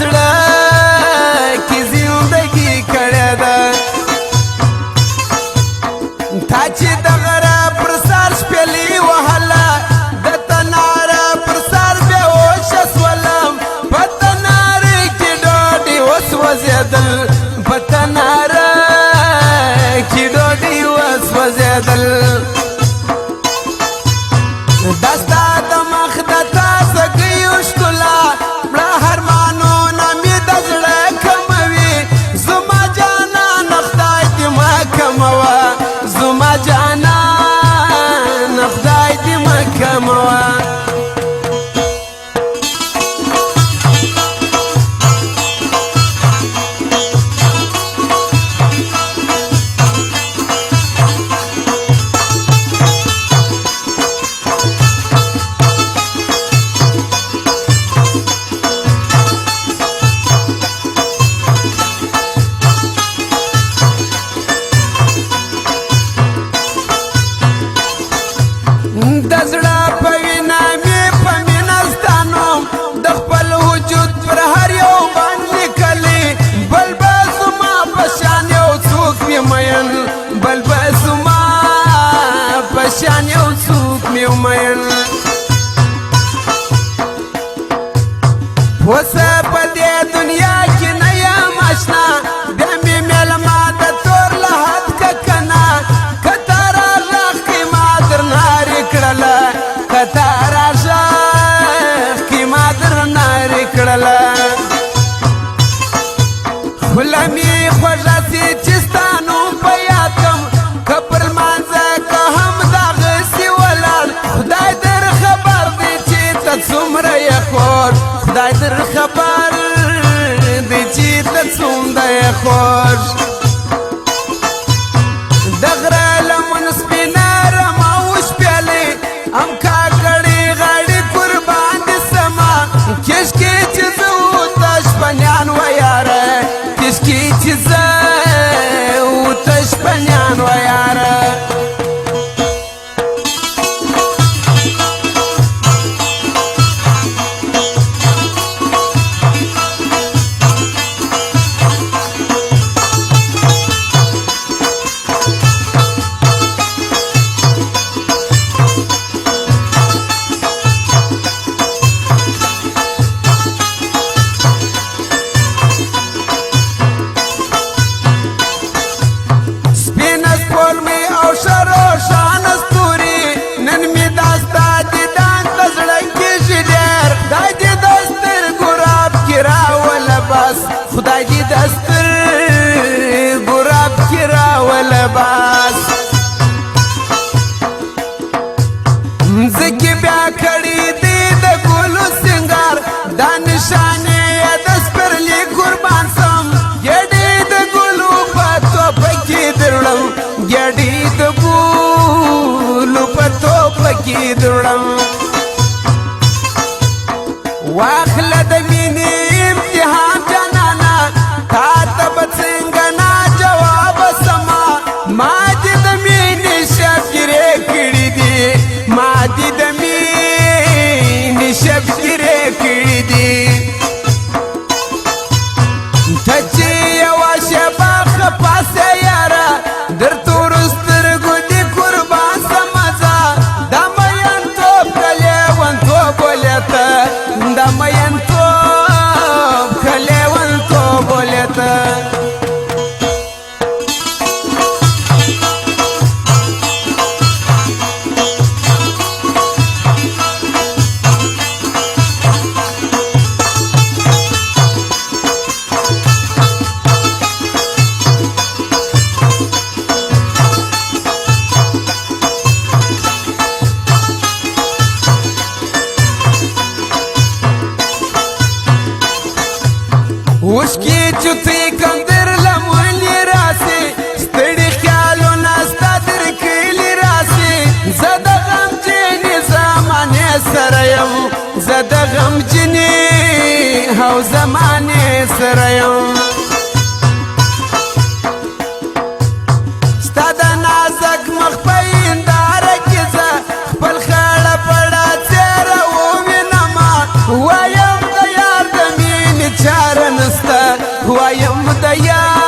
زړه کې زندګي کړې ده تا چې د غره پر سر شپېلې وهله د تناره پر سر بېهوشه شولم په تناره کې ډوډۍ وسوځېدل په تناره کې ډوډۍ وسوځېدل دا ستا د مخ د تازه ګیو ښکلا مړه ارمانونه مې د زړه کموي زما جانان خدای دې مه کموه زما جانان خدای دې مه کموه د زړه په وینا مې په مینه ستا نوم د خپل وجود پر هر یو باندې لیکلی بل به زما په شان یو څوک مې مین بل به زما په شان یو څوک مې مین اوسه په دې دنیا کې نه یم اشنا بیا مې میلمه د تور له حد که که نه که تا راغږ کړې ما درنارې کړله که تا راغږ کړې ما درنارې کړله خوله مې خوږه سي چې ستا نوم په یاد کړم که پر لمانځه که هم دغسې ولاړ خدای در خبر دی چې ته څومره یې خوږ خدای در خبر دی چې ته څومره یې خوږ د غره لمن سپینه رمه وشپېلې ام کاکړې غاړې قربان دې سمه کشکې چې زه اوته شپنیان و یاره کشکې چې زه اوته شپنیان و یاره خدای دې د سترګو رب کې راوله باس مځکې بیا کړي دي د ګلو سینګار دا نشانې یې د سپرلي قربان سم ګېډې د ګلو په توپه کې دروړم ګېډې د ګلو په توپه کې دروړم واخله د مینې امتحان جانانه تا ته به څنګه نا جواب سما ما دې د مینې شبګیرې کړي دي ما دې د مینې شبګیرې کړي دي ته چې یوه شېبه خفه سې یاره در تورو سترګو دې قربان سمه ځه دا مینتوب که لیونتوب ولې ته دا مینتوب که لیونتوب ولې ته اوښکې چوڅې کندر لمولې راسې ستړي خیالونه ستا تر کلي راسې زه د غمجنې زمانې سره یم زه د غمجنې او زمانې سره یم ستا د نازک مخ په هنداره کې زه خپل خړه پړه څېره ووینمه وایم د یار د مینې چاره وایم د یار